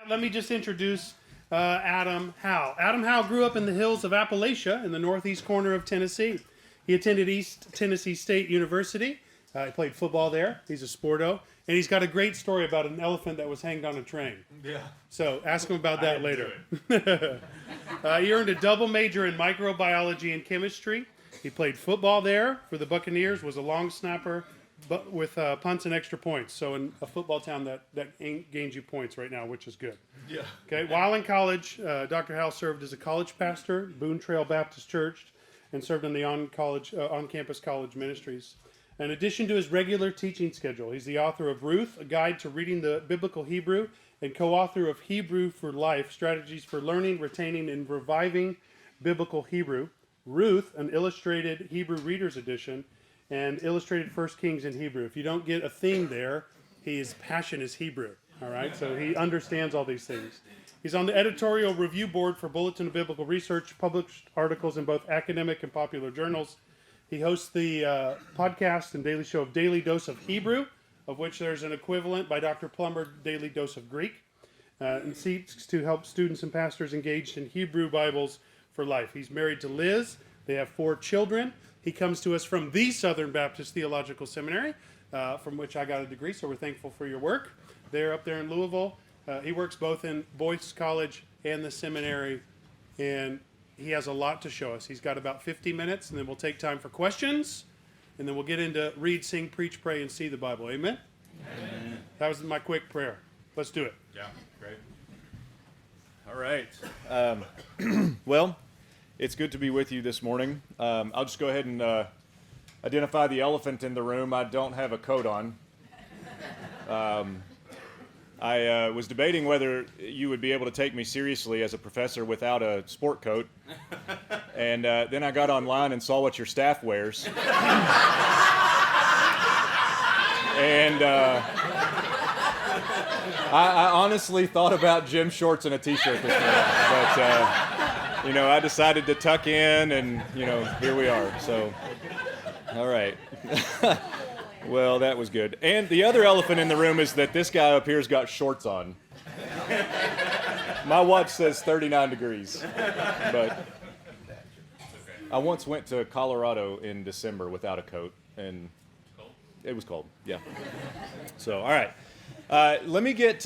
Let me just introduce Adam Howell. Adam Howell grew up in the hills of Appalachia in the northeast corner of Tennessee. He attended East Tennessee State University. He played football there. He's a sporto. And he's got a great story about an elephant that was hanged on a train. Yeah. So ask him about that later. He earned a double major in microbiology and chemistry. He played football there for the Buccaneers, was a long snapper, but with punts and extra points. So in a football town that gains you points right now, which is good. Yeah. Okay. While in college, Dr. Howell served as a college pastor, Boone Trail Baptist Church, and served in the on-campus college ministries. In addition to his regular teaching schedule, he's the author of Ruth, a guide to reading the biblical Hebrew, and co-author of Hebrew for Life, Strategies for Learning, Retaining, and Reviving Biblical Hebrew. Ruth, an illustrated Hebrew Reader's Edition, and illustrated First Kings in Hebrew. If you don't get a theme there, his passion is Hebrew. All right, so he understands all these things. He's on the editorial review board for Bulletin of Biblical Research, published articles in both academic and popular journals. He hosts the podcast and daily show of Daily Dose of Hebrew, of which there's an equivalent by Dr. Plummer, Daily Dose of Greek, and seeks to help students and pastors engaged in Hebrew Bibles for life. He's married to Liz. They have 4 children. He comes to us from the Southern Baptist Theological Seminary, from which I got a degree, so we're thankful for your work. They're up there in Louisville. He works both in Boyce College and the seminary, and he has a lot to show us. He's got about 50 minutes, and then we'll take time for questions, and then we'll get into read, sing, preach, pray, and see the Bible. Amen? Amen. That was my quick prayer. Let's do it. Yeah, great. All right. Well, it's good to be with you this morning. I'll just go ahead and identify the elephant in the room. I don't have a coat on. I was debating whether you would be able to take me seriously as a professor without a sport coat. And then I got online and saw what your staff wears. And I honestly thought about gym shorts and a t-shirt this morning. But, I decided to tuck in and, here we are. So, all right. Well, that was good. And the other elephant in the room is that this guy up here's got shorts on. My watch says 39 degrees. But I once went to Colorado in December without a coat, and it was cold. Yeah. So, all right. Let me get,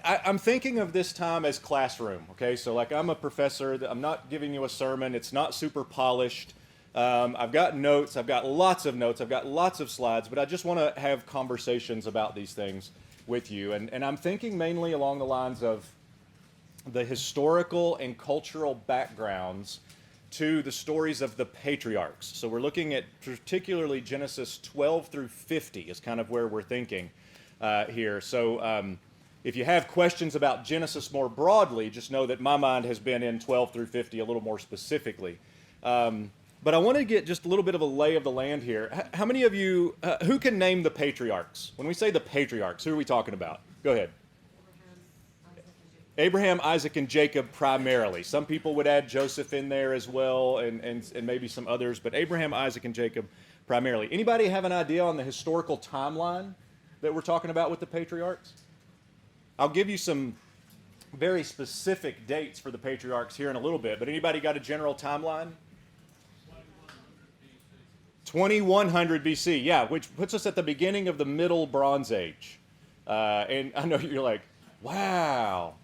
I'm thinking of this time as classroom, okay? So, I'm a professor. I'm not giving you a sermon. It's not super polished. I've got notes, I've got lots of notes, I've got lots of slides, but I just want to have conversations about these things with you. And I'm thinking mainly along the lines of the historical and cultural backgrounds to the stories of the patriarchs. So we're looking at particularly Genesis 12 through 50 is kind of where we're thinking here. So if you have questions about Genesis more broadly, just know that my mind has been in 12 through 50 a little more specifically. But I want to get just a little bit of a lay of the land here. How many of you, who can name the patriarchs? When we say the patriarchs, who are we talking about? Go ahead. Abraham, Isaac, and Jacob primarily. Some people would add Joseph in there as well, and maybe some others, but Abraham, Isaac, and Jacob primarily. Anybody have an idea on the historical timeline that we're talking about with the patriarchs? I'll give you some very specific dates for the patriarchs here in a little bit, but anybody got a general timeline? 2100 BC, yeah, which puts us at the beginning of the Middle Bronze Age. And I know you're like, wow,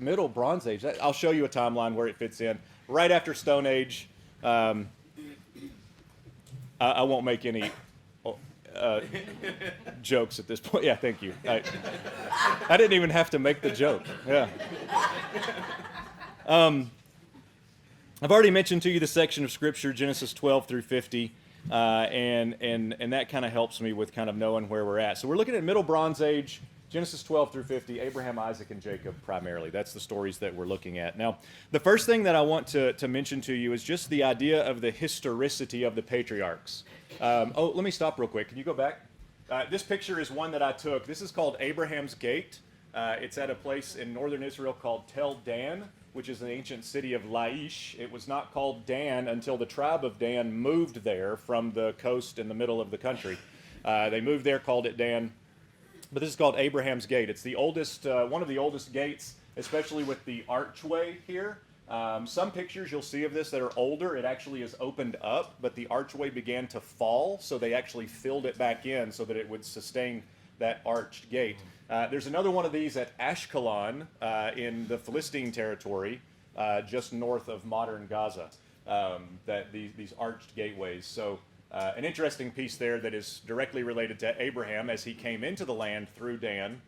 Middle Bronze Age. I'll show you a timeline where it fits in. Right after Stone Age, I won't make any jokes at this point. Yeah, thank you. I didn't even have to make the joke. Yeah. I've already mentioned to you the section of Scripture, Genesis 12 through 50. And that kind of helps me with kind of knowing where we're at. So we're looking at Middle Bronze Age, Genesis 12 through 50, Abraham, Isaac, and Jacob primarily. That's the stories that we're looking at. Now, the first thing that I want to mention to you is just the idea of the historicity of the patriarchs. Let me stop real quick. Can you go back? This picture is one that I took. This is called Abraham's Gate. It's at a place in northern Israel called Tel Dan, which is an ancient city of Laish. It was not called Dan until the tribe of Dan moved there from the coast in the middle of the country. They moved there, called it Dan. But this is called Abraham's Gate. It's the oldest, one of the oldest gates especially with the archway here. Some pictures you'll see of this that are older, it actually is opened up, but the archway began to fall, so they actually filled it back in so that it would sustain that arched gate. There's another one of these at Ashkelon in the Philistine territory, just north of modern Gaza, that these arched gateways. So an interesting piece there that is directly related to Abraham as he came into the land through Dan.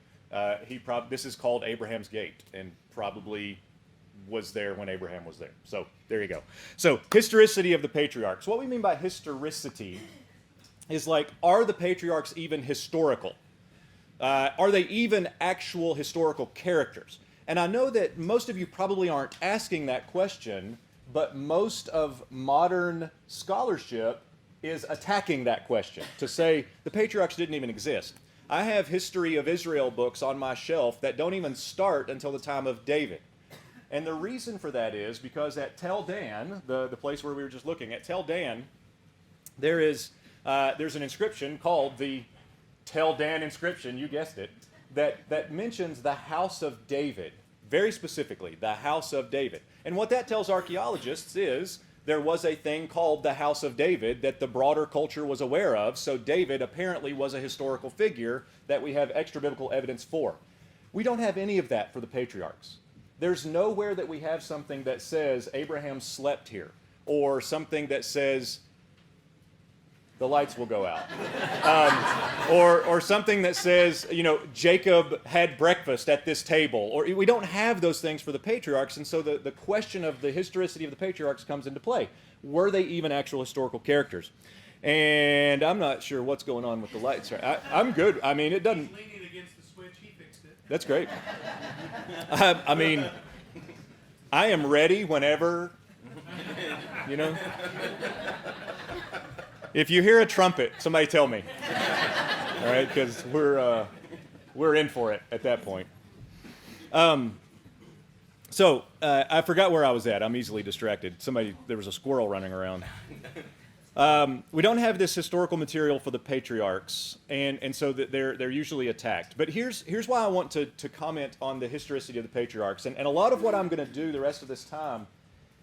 This is called Abraham's Gate, and probably was there when Abraham was there. So there you go. So historicity of the patriarchs. What we mean by historicity is like, are the patriarchs even historical? Are they even actual historical characters? And I know that most of you probably aren't asking that question, but most of modern scholarship is attacking that question to say the patriarchs didn't even exist. I have history of Israel books on my shelf that don't even start until the time of David. And the reason for that is because at Tel Dan, the place where we were just looking, at Tel Dan, there's an inscription called the Tel Dan inscription, you guessed it, that mentions the house of David, very specifically, the house of David. And what that tells archaeologists is there was a thing called the house of David that the broader culture was aware of, so David apparently was a historical figure that we have extra biblical evidence for. We don't have any of that for the patriarchs. There's nowhere that we have something that says Abraham slept here, or something that says the lights will go out, or something that says, Jacob had breakfast at this table. Or we don't have those things for the patriarchs, and so the question of the historicity of the patriarchs comes into play. Were they even actual historical characters? And I'm not sure what's going on with the lights. I'm good. I mean, it doesn't. He's leaning against the switch. He fixed it. That's great. I mean, I am ready whenever, If you hear a trumpet, somebody tell me. All right, because we're in for it at that point. So I forgot where I was at. I'm easily distracted. There was a squirrel running around. We don't have this historical material for the patriarchs, and so that they're usually attacked. But here's why I want to comment on the historicity of the patriarchs. And a lot of what I'm going to do the rest of this time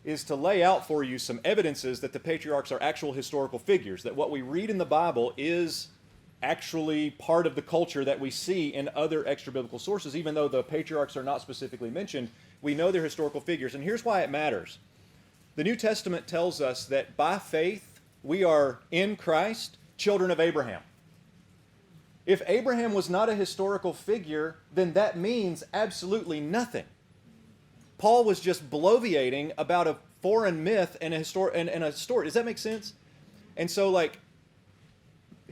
is to lay out for you some evidences that the patriarchs are actual historical figures, that what we read in the Bible is actually part of the culture that we see in other extra-biblical sources. Even though the patriarchs are not specifically mentioned, we know they're historical figures. And here's why it matters. The New Testament tells us that by faith, we are in Christ, children of Abraham. If Abraham was not a historical figure, then that means absolutely nothing. Paul was just bloviating about a foreign myth and a story. Does that make sense? And so,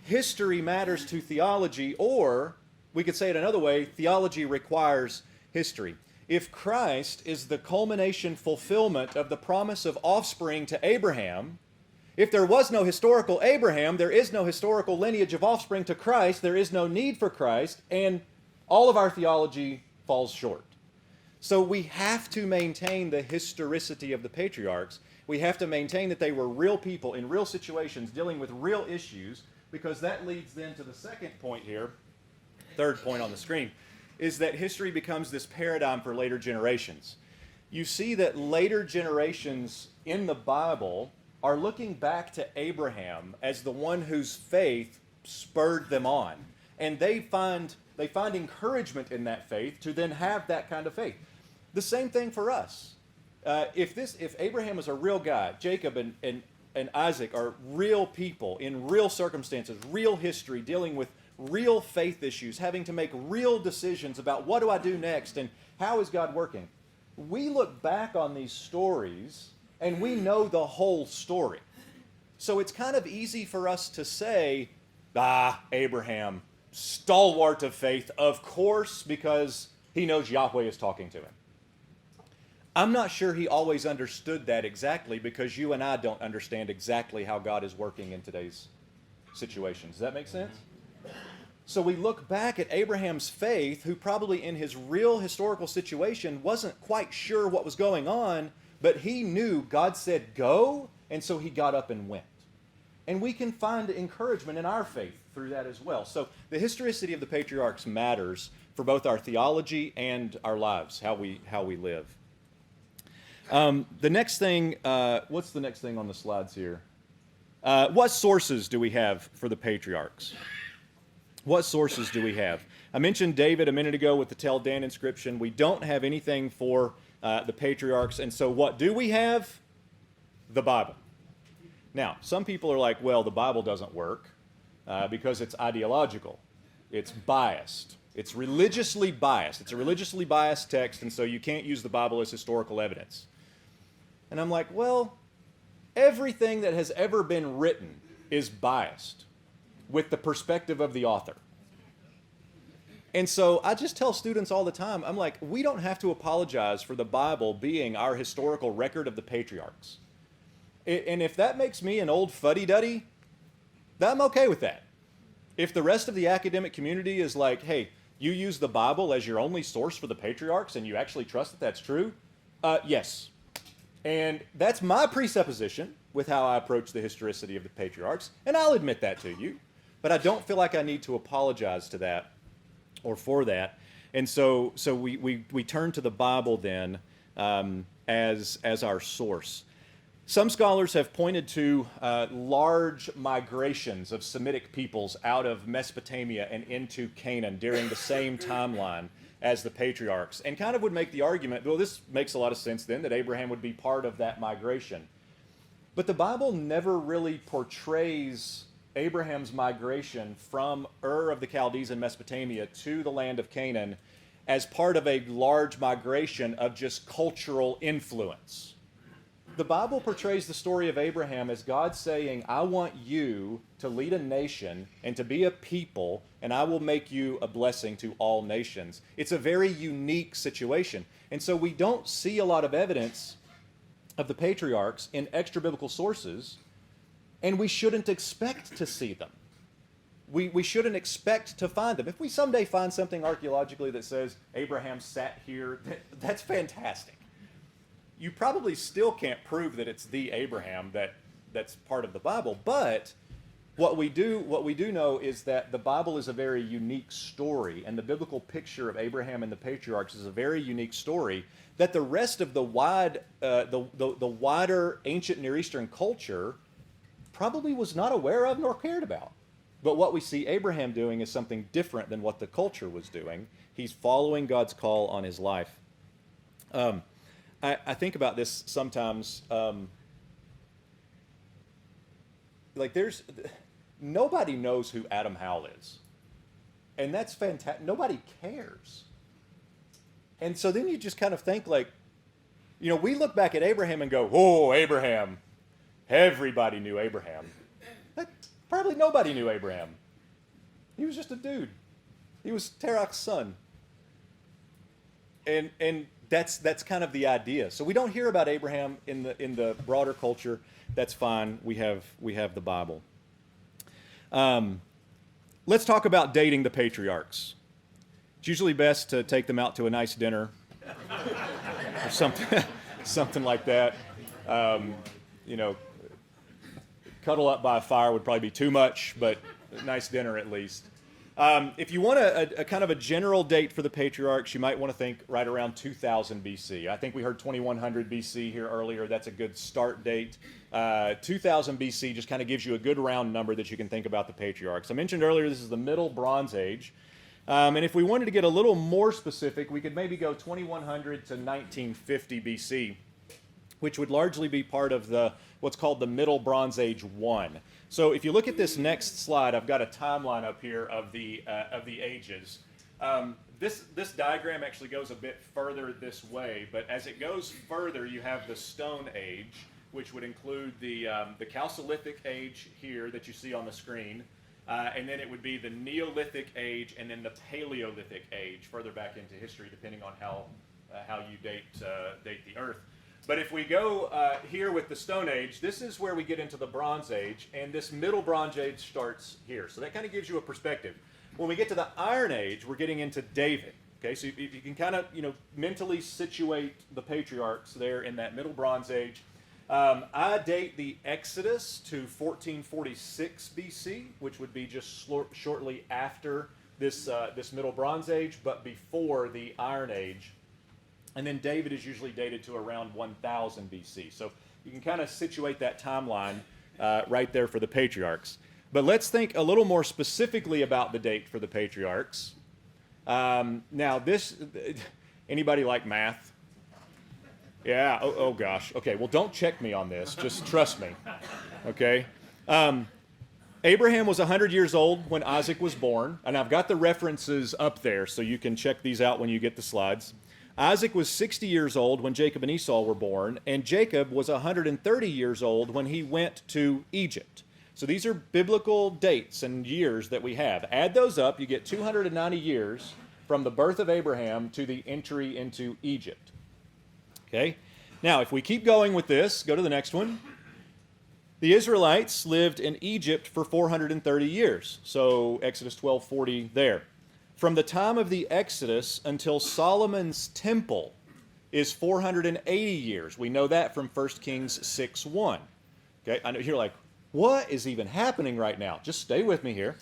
history matters to theology, or we could say it another way, theology requires history. If Christ is the culmination fulfillment of the promise of offspring to Abraham, if there was no historical Abraham, there is no historical lineage of offspring to Christ, there is no need for Christ, and all of our theology falls short. So we have to maintain the historicity of the patriarchs. We have to maintain that they were real people in real situations dealing with real issues, because that leads then to the second point here, third point on the screen, is that history becomes this paradigm for later generations. You see that later generations in the Bible are looking back to Abraham as the one whose faith spurred them on. And they find encouragement in that faith to then have that kind of faith. The same thing for us. If Abraham was a real guy, Jacob and Isaac are real people in real circumstances, real history, dealing with real faith issues, having to make real decisions about what do I do next and how is God working. We look back on these stories and we know the whole story. So it's kind of easy for us to say, Abraham, stalwart of faith, of course, because he knows Yahweh is talking to him. I'm not sure he always understood that exactly, because you and I don't understand exactly how God is working in today's situations. Does that make sense? So we look back at Abraham's faith, who probably in his real historical situation wasn't quite sure what was going on, but he knew God said go, and so he got up and went. And we can find encouragement in our faith through that as well. So the historicity of the patriarchs matters for both our theology and our lives, how we live. The next thing, what's the next thing on the slides here? What sources do we have for the patriarchs? What sources do we have? I mentioned David a minute ago with the Tel Dan inscription. We don't have anything for the patriarchs, and so what do we have? The Bible. Now, some people are like, well, the Bible doesn't work because it's ideological. It's biased. It's religiously biased. It's a religiously biased text, and so you can't use the Bible as historical evidence. And I'm like, well, everything that has ever been written is biased with the perspective of the author. And so I just tell students all the time, I'm like, we don't have to apologize for the Bible being our historical record of the patriarchs. And if that makes me an old fuddy-duddy, I'm okay with that. If the rest of the academic community is like, hey, you use the Bible as your only source for the patriarchs and you actually trust that that's true, yes. And that's my presupposition with how I approach the historicity of the patriarchs, and I'll admit that to you. But I don't feel like I need to apologize to that or for that. And so we turn to the Bible then as our source. Some scholars have pointed to large migrations of Semitic peoples out of Mesopotamia and into Canaan during the same timeline as the patriarchs, and kind of would make the argument, well, this makes a lot of sense then, that Abraham would be part of that migration. But the Bible never really portrays Abraham's migration from Ur of the Chaldees in Mesopotamia to the land of Canaan as part of a large migration of just cultural influence. The Bible portrays the story of Abraham as God saying, I want you to lead a nation and to be a people, and I will make you a blessing to all nations. It's a very unique situation. And so we don't see a lot of evidence of the patriarchs in extra-biblical sources, and we shouldn't expect to see them. We shouldn't expect to find them. If we someday find something archaeologically that says Abraham sat here, that's fantastic. You probably still can't prove that it's the Abraham that's part of the Bible, but what we do know is that the Bible is a very unique story, and the biblical picture of Abraham and the patriarchs is a very unique story that the rest of the wider ancient Near Eastern culture probably was not aware of nor cared about. But what we see Abraham doing is something different than what the culture was doing. He's following God's call on his life. I think about this sometimes. Nobody knows who Adam Howell is. And that's fantastic. Nobody cares. And so then you just kind of think we look back at Abraham and go, oh, Abraham. Everybody knew Abraham. Probably nobody knew Abraham. He was just a dude. He was Terach's son. And that's kind of the idea. So we don't hear about Abraham in the broader culture. That's fine. We have the Bible. Let's talk about dating the patriarchs. It's usually best to take them out to a nice dinner or something like that. Cuddle up by a fire would probably be too much, but a nice dinner at least. If you want a kind of a general date for the patriarchs, you might want to think right around 2000 BC. I think we heard 2100 BC here earlier. That's a good start date. 2000 BC just kind of gives you a good round number that you can think about the patriarchs. I mentioned earlier this is the Middle Bronze Age. And if we wanted to get a little more specific, we could maybe go 2100 to 1950 BC, which would largely be part of what's called the Middle Bronze Age 1. So if you look at this next slide, I've got a timeline up here of the ages. This diagram actually goes a bit further this way, but as it goes further, you have the Stone Age, which would include the Chalcolithic Age here that you see on the screen, and then it would be the Neolithic Age, and then the Paleolithic Age further back into history, depending on how you date the Earth. But if we go here with the Stone Age, this is where we get into the Bronze Age, and this Middle Bronze Age starts here. So that kind of gives you a perspective. When we get to the Iron Age, we're getting into David. Okay, so you can kind of mentally situate the patriarchs there in that Middle Bronze Age. I date the Exodus to 1446 BC, which would be just shortly after this Middle Bronze Age, but before the Iron Age. And then David is usually dated to around 1000 BC. So you can kind of situate that timeline right there for the patriarchs. But let's think a little more specifically about the date for the patriarchs. Now, anybody like math? Yeah, oh gosh. Okay, well, don't check me on this. Just trust me. Okay? Abraham was 100 years old when Isaac was born, and I've got the references up there, so you can check these out when you get the slides. Isaac was 60 years old when Jacob and Esau were born, and Jacob was 130 years old when he went to Egypt. So these are biblical dates and years that we have. Add those up, you get 290 years from the birth of Abraham to the entry into Egypt. Okay? Now, if we keep going with this, go to the next one. The Israelites lived in Egypt for 430 years. So Exodus 12:40 there. From the time of the Exodus until Solomon's temple is 480 years. We know that from 1 Kings 6:1. Okay? I know you're like, what is even happening right now? Just stay with me here.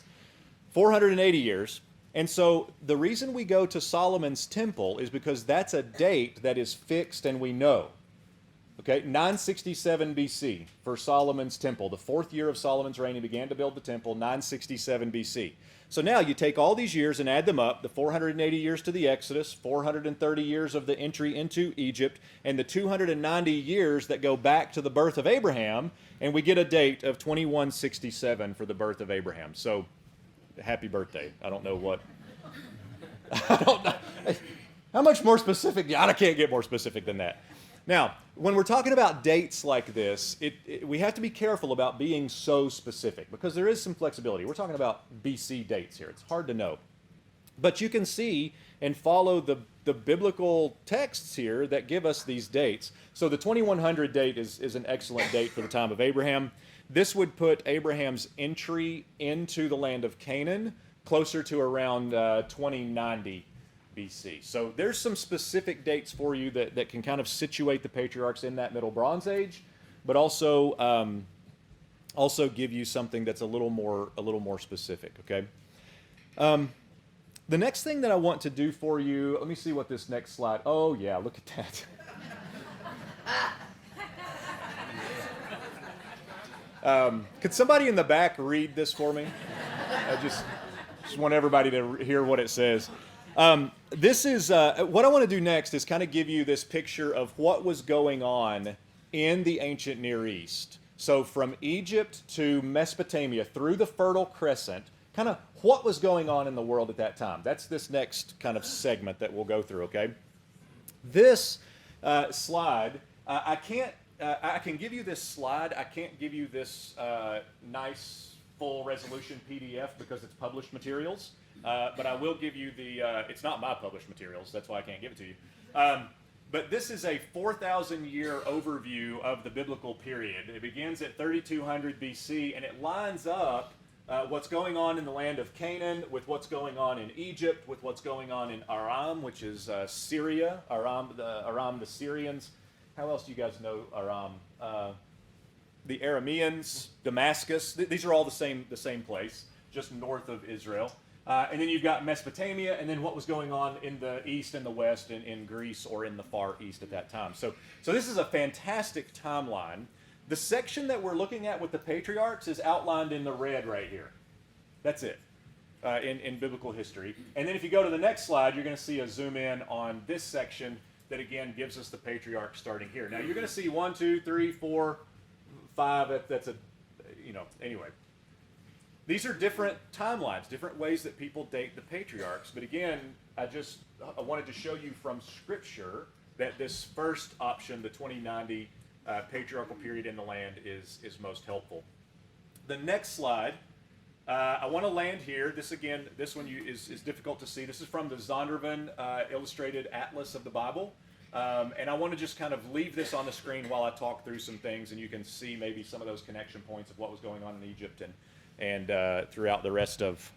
480 years. And so the reason we go to Solomon's temple is because that's a date that is fixed and we know. Okay, 967 BC for Solomon's temple. The 4th year of Solomon's reign, he began to build the temple, 967 BC. So now you take all these years and add them up, the 480 years to the Exodus, 430 years of the entry into Egypt, and the 290 years that go back to the birth of Abraham, and we get a date of 2167 for the birth of Abraham. So, happy birthday. I don't know what... I don't know. How much more specific? Yeah, I can't get more specific than that. Now, when we're talking about dates like this, we have to be careful about being so specific because there is some flexibility. We're talking about BC dates here. It's hard to know. But you can see and follow the biblical texts here that give us these dates. So the 2100 date is an excellent date for the time of Abraham. This would put Abraham's entry into the land of Canaan closer to around 2090 BC. So there's some specific dates for you that can kind of situate the patriarchs in that Middle Bronze Age, but also give you something that's a little more specific. Okay. The next thing that I want to do for you, let me see what this next slide. Oh yeah, look at that. Could somebody in the back read this for me? I just want everybody to hear what it says. This is what I want to do next is kind of give you this picture of what was going on in the ancient Near East. So from Egypt to Mesopotamia through the Fertile Crescent, kind of what was going on in the world at that time. That's this next kind of segment that we'll go through, okay? This slide, I can give you this slide. I can't give you this nice full resolution PDF because it's published materials. But I will give you it's not my published materials, that's why I can't give it to you. But this is a 4,000-year overview of the biblical period. It begins at 3200 BC, and it lines up what's going on in the land of Canaan with what's going on in Egypt, with what's going on in Aram, which is Syria, Aram the Syrians. How else do you guys know Aram? The Arameans, Damascus. These are all the same place, just north of Israel. And then you've got Mesopotamia, and then what was going on in the east and the west in Greece or in the Far East at that time. So this is a fantastic timeline. The section that we're looking at with the patriarchs is outlined in the red right here. That's it in biblical history. And then if you go to the next slide, you're going to see a zoom in on this section that, again, gives us the patriarchs starting here. Now, you're going to see 1, 2, 3, 4, 5. Anyway. These are different timelines, different ways that people date the patriarchs. But again, I wanted to show you from Scripture that this first option, the 2090 patriarchal period in the land, is most helpful. The next slide, I want to land here. This one is difficult to see. This is from the Zondervan Illustrated Atlas of the Bible. And I want to just kind of leave this on the screen while I talk through some things, and you can see maybe some of those connection points of what was going on in Egypt and throughout the rest of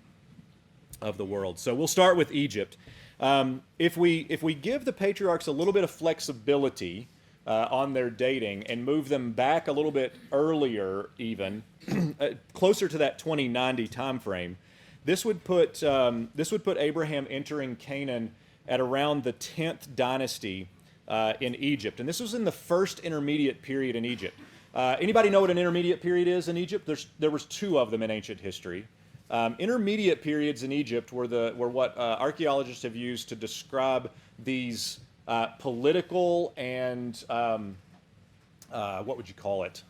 the world. So we'll start with Egypt. If we give the patriarchs a little bit of flexibility, on their dating and move them back a little bit earlier, even closer to that 2090 time frame, this would put Abraham entering Canaan at around the 10th dynasty in Egypt, and this was in the first intermediate period in Egypt. Anybody know what an intermediate period is in Egypt? There was two of them in ancient history. Intermediate periods in Egypt were what archaeologists have used to describe these political and what would you call it?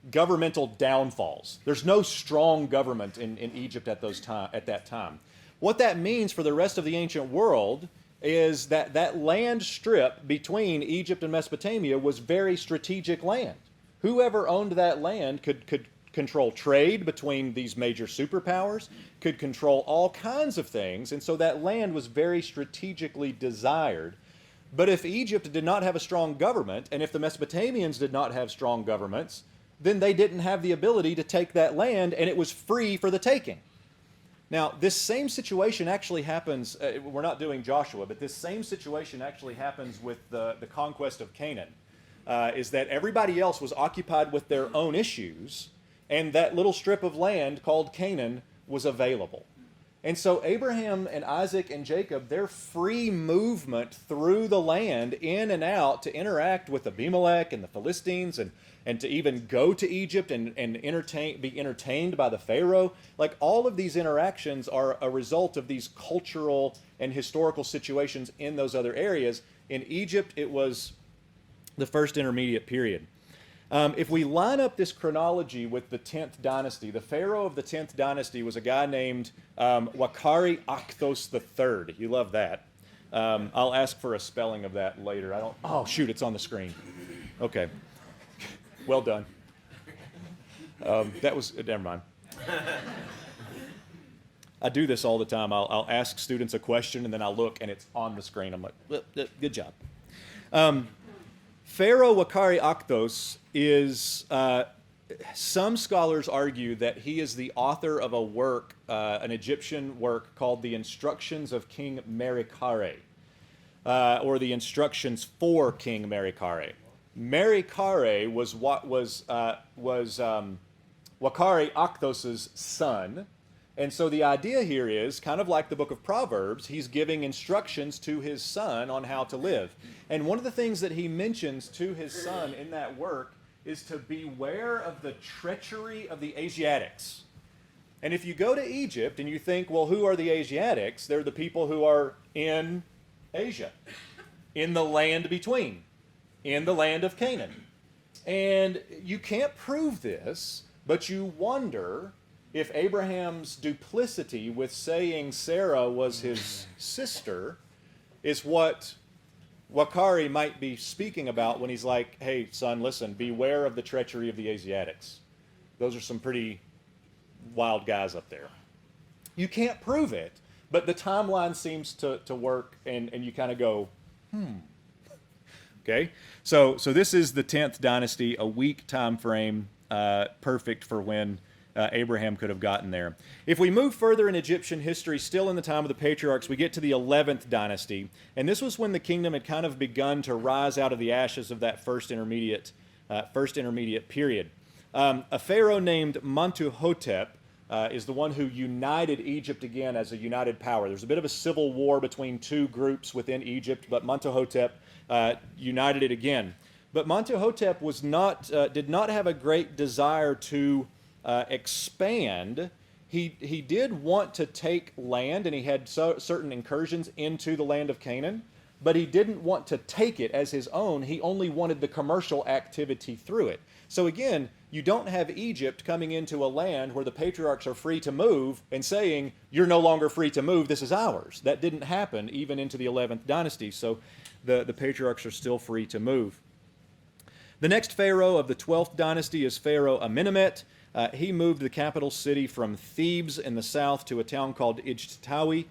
Governmental downfalls. There's no strong government in Egypt at that time. What that means for the rest of the ancient world is that land strip between Egypt and Mesopotamia was very strategic land. Whoever owned that land could control trade between these major superpowers, could control all kinds of things, and so that land was very strategically desired. But if Egypt did not have a strong government, and if the Mesopotamians did not have strong governments, then they didn't have the ability to take that land, and it was free for the taking. Now, this same situation actually happens, we're not doing Joshua, but this same situation actually happens with the conquest of Canaan, is that everybody else was occupied with their own issues, and that little strip of land called Canaan was available. And so Abraham and Isaac and Jacob, their free movement through the land, in and out, to interact with Abimelech and the Philistines, and to even go to Egypt and be entertained by the Pharaoh, like all of these interactions are a result of these cultural and historical situations in those other areas. In Egypt, it was the first intermediate period. If we line up this chronology with the 10th dynasty, the pharaoh of the 10th dynasty was a guy named Wakari Akhtos III. You love that. I'll ask for a spelling of that later. Oh, shoot, it's on the screen. Okay. Well done. Never mind. I do this all the time. I'll ask students a question, and then I'll look, and it's on the screen. I'm like, good job. Pharaoh Wakari Akhtos is, some scholars argue that he is the author of a work, an Egyptian work called the Instructions of King Merikare, or the Instructions for King Merikare. Merikare was Wakari Akhtos's son, and so the idea here is, kind of like the book of Proverbs, he's giving instructions to his son on how to live. And one of the things that he mentions to his son in that work is to beware of the treachery of the Asiatics. And if you go to Egypt and you think, well, who are the Asiatics? They're the people who are in Asia, in the land between, in the land of Canaan. And you can't prove this, but you wonder if Abraham's duplicity with saying Sarah was his sister is what Wakari might be speaking about when he's like, hey, son, listen, beware of the treachery of the Asiatics. Those are some pretty wild guys up there. You can't prove it, but the timeline seems to work, and you kind of go, Okay, so this is the 10th dynasty, a weak time frame, perfect for when Abraham could have gotten there. If we move further in Egyptian history, still in the time of the patriarchs, we get to the 11th dynasty, and this was when the kingdom had kind of begun to rise out of the ashes of that first intermediate period. A pharaoh named Mentuhotep is the one who united Egypt again as a united power. There's a bit of a civil war between two groups within Egypt, but Mentuhotep united it again. But Mentuhotep did not have a great desire to expand. He did want to take land, and he had certain incursions into the land of Canaan, but he didn't want to take it as his own. He only wanted the commercial activity through it. So again, you don't have Egypt coming into a land where the patriarchs are free to move and saying, you're no longer free to move, this is ours. That didn't happen even into the 11th dynasty, so the patriarchs are still free to move. The next pharaoh of the 12th dynasty is Pharaoh Amenemhet. He moved the capital city from Thebes in the south to a town called Ijtawi,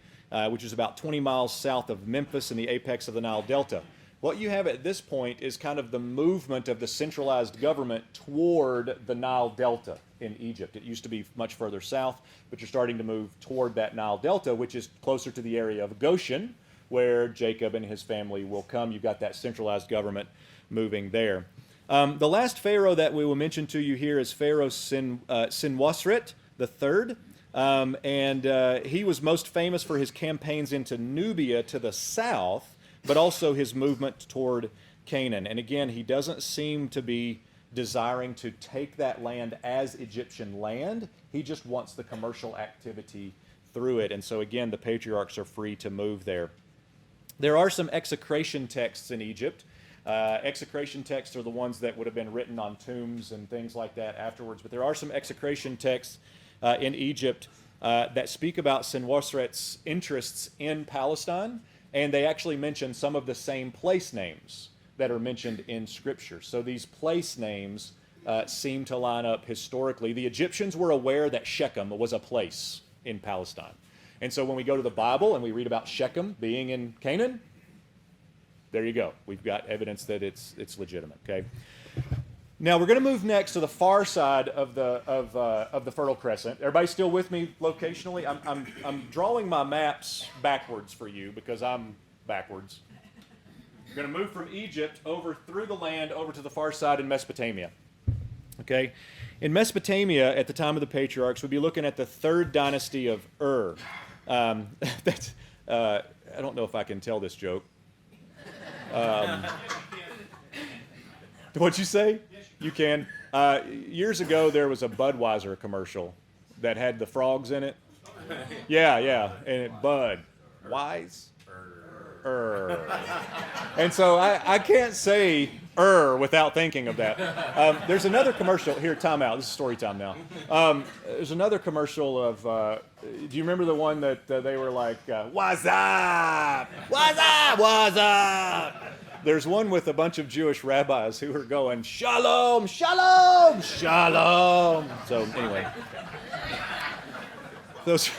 which is about 20 miles south of Memphis in the apex of the Nile Delta. What you have at this point is kind of the movement of the centralized government toward the Nile Delta in Egypt. It used to be much further south, but you're starting to move toward that Nile Delta, which is closer to the area of Goshen, where Jacob and his family will come. You've got that centralized government moving there. The last pharaoh that we will mention to you here is Pharaoh Senwosret III. And he was most famous for his campaigns into Nubia to the south, but also his movement toward Canaan. And again, he doesn't seem to be desiring to take that land as Egyptian land. He just wants the commercial activity through it. And so again, the patriarchs are free to move there. There are some execration texts in Egypt. Execration texts are the ones that would have been written on tombs and things like that afterwards. But there are some execration texts in Egypt that speak about Senwosret's interests in Palestine, and they actually mention some of the same place names that are mentioned in Scripture. So these place names seem to line up historically. The Egyptians were aware that Shechem was a place in Palestine. And so when we go to the Bible and we read about Shechem being in Canaan, there you go. We've got evidence that it's legitimate, okay? Now we're going to move next to the far side of the Fertile Crescent. Everybody still with me locationally? I'm drawing my maps backwards for you because I'm backwards. We're going to move from Egypt over through the land over to the far side in Mesopotamia. Okay, in Mesopotamia at the time of the patriarchs, we'd be looking at the third dynasty of Ur. I don't know if I can tell this joke. What'd you say? You can. Years ago, there was a Budweiser commercial that had the frogs in it. Yeah, and it Bud Wise. And so I can't say without thinking of that. There's another commercial here. Time out. This is story time now. There's another commercial of. Do you remember the one that they were like, "What's up? What's up? What's up?" There's one with a bunch of Jewish rabbis who are going, "Shalom, shalom, shalom." So anyway, those.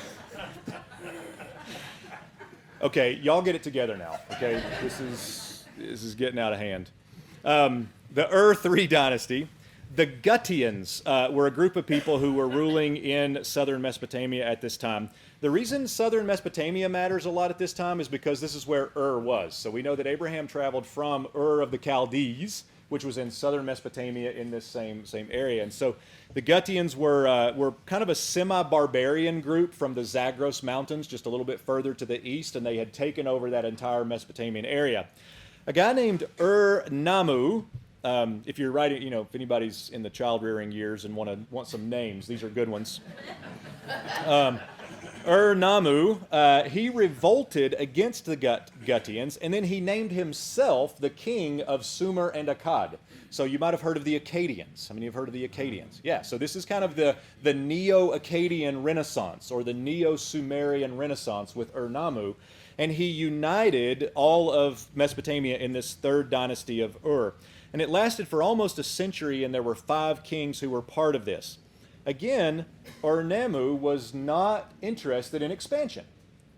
Okay, y'all get it together now. Okay, this is getting out of hand. The Ur III dynasty, the Gutians were a group of people who were ruling in southern Mesopotamia at this time. The reason southern Mesopotamia matters a lot at this time is because this is where Ur was. So we know that Abraham traveled from Ur of the Chaldees, which was in southern Mesopotamia in this same area. And so the Gutians were kind of a semi-barbarian group from the Zagros Mountains, just a little bit further to the east, and they had taken over that entire Mesopotamian area. A guy named Ur-Nammu, if you're writing, if anybody's in the child-rearing years and want some names, these are good ones. Ur-Nammu, he revolted against the Gutians, and then he named himself the king of Sumer and Akkad. So you might have heard of the Akkadians. How many have heard of the Akkadians? Yeah, so this is kind of the Neo-Akkadian Renaissance, or the Neo-Sumerian Renaissance with Ur-Nammu, and he united all of Mesopotamia in this third dynasty of Ur. And it lasted for almost a century, and there were 5 kings who were part of this. Again, Ur-Nammu was not interested in expansion.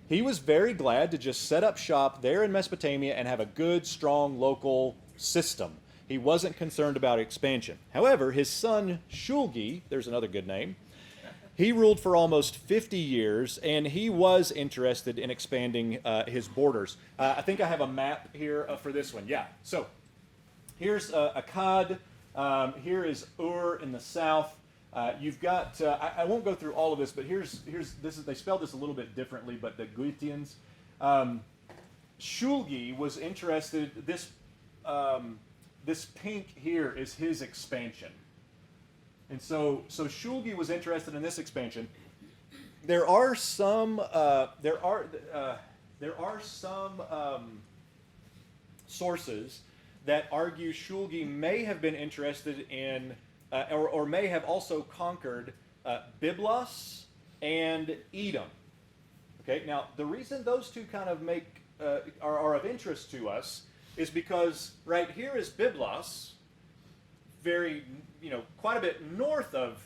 He was very glad to just set up shop there in Mesopotamia and have a good, strong local system. He wasn't concerned about expansion. However, his son Shulgi, there's another good name, he ruled for almost 50 years, and he was interested in expanding his borders. I think I have a map here for this one. Yeah, so here's Akkad. Here is Ur in the south. You've got, I won't go through all of this, but here's this is, they spelled this a little bit differently, but the Gutians. Shulgi was interested, this pink here is his expansion. And so Shulgi was interested in this expansion. There are some sources that argue Shulgi may have been interested in or may have also conquered Byblos and Edom. Okay, now the reason those two kind of are of interest to us is because right here is Byblos, very, quite a bit north of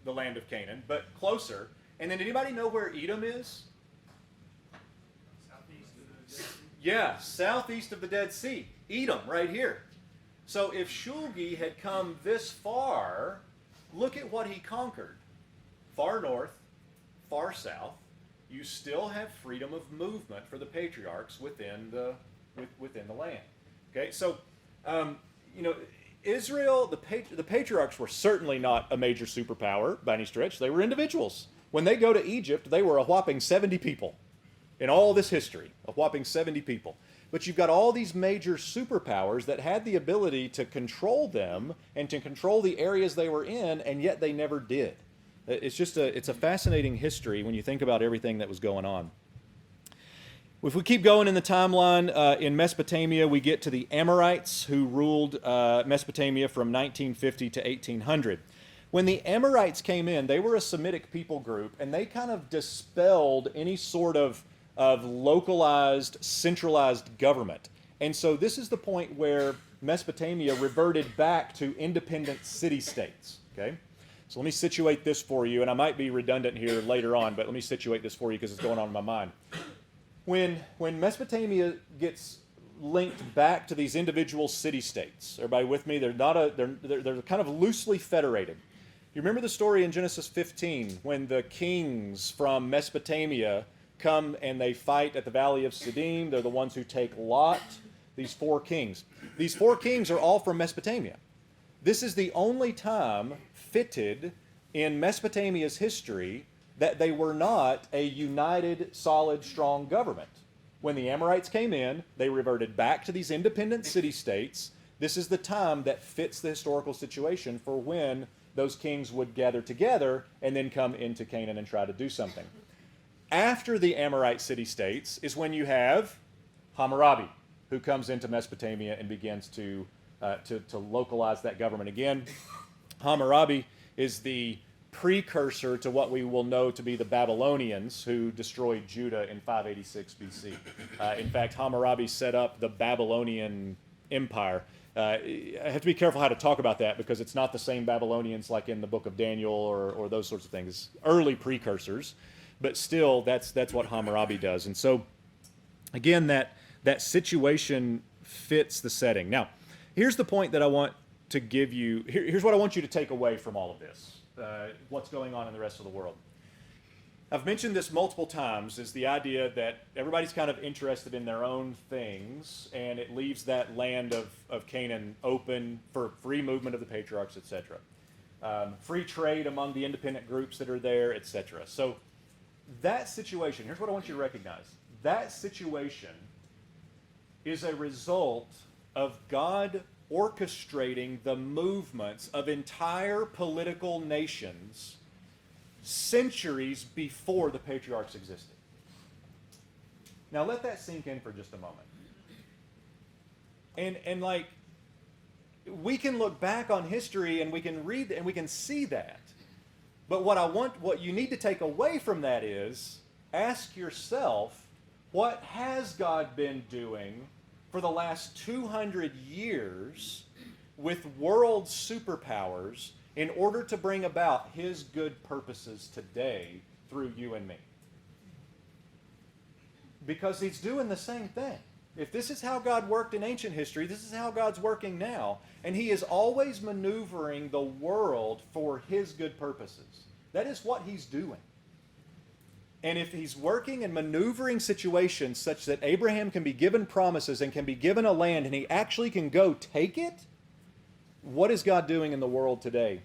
the land of Canaan, but closer. And then anybody know where Edom is? Southeast of the Dead Sea. Yeah, southeast of the Dead Sea. Edom, right here. So if Shulgi had come this far, look at what he conquered. Far north, far south, you still have freedom of movement for the patriarchs within the land. Okay, so Israel, the patriarchs were certainly not a major superpower by any stretch. They were individuals. When they go to Egypt, they were a whopping 70 people in all this history, a whopping 70 people. But you've got all these major superpowers that had the ability to control them and to control the areas they were in, and yet they never did. It's a fascinating history when you think about everything that was going on. If we keep going in the timeline, in Mesopotamia, we get to the Amorites, who ruled Mesopotamia from 1950 to 1800. When the Amorites came in, they were a Semitic people group, and they kind of dispelled any sort of localized, centralized government. And so this is the point where Mesopotamia reverted back to independent city-states. Okay? So let me situate this for you, and I might be redundant here later on, but let me situate this for you because it's going on in my mind. When Mesopotamia gets linked back to these individual city-states, everybody with me? They're kind of loosely federated. You remember the story in Genesis 15 when the kings from Mesopotamia come and they fight at the Valley of Siddim? They're the ones who take Lot, these 4 kings. These 4 kings are all from Mesopotamia. This is the only time fitted in Mesopotamia's history that they were not a united, solid, strong government. When the Amorites came in, they reverted back to these independent city-states. This is the time that fits the historical situation for when those kings would gather together and then come into Canaan and try to do something. After the Amorite city-states is when you have Hammurabi, who comes into Mesopotamia and begins to localize that government again. Hammurabi is the precursor to what we will know to be the Babylonians, who destroyed Judah in 586 BC. In fact, Hammurabi set up the Babylonian Empire. I have to be careful how to talk about that because it's not the same Babylonians like in the book of Daniel or those sorts of things. Early precursors, but still, that's what Hammurabi does. And so, again, that situation fits the setting. Now, here's the point that I want to give you. Here's what I want you to take away from all of this. What's going on in the rest of the world. I've mentioned this multiple times, is the idea that everybody's kind of interested in their own things, and it leaves that land of Canaan open for free movement of the patriarchs, etc. Free trade among the independent groups that are there, etc. So that situation, here's what I want you to recognize. That situation is a result of God orchestrating the movements of entire political nations centuries before the patriarchs existed. Now let that sink in for just a moment. And like, we can look back on history and we can read and we can see that. But what you need to take away from that is, ask yourself, what has God been doing for the last 200 years with world superpowers in order to bring about His good purposes today through you and me? Because He's doing the same thing. If this is how God worked in ancient history, this is how God's working now. And He is always maneuvering the world for His good purposes. That is what He's doing. And if He's working and maneuvering situations such that Abraham can be given promises and can be given a land and he actually can go take it, what is God doing in the world today?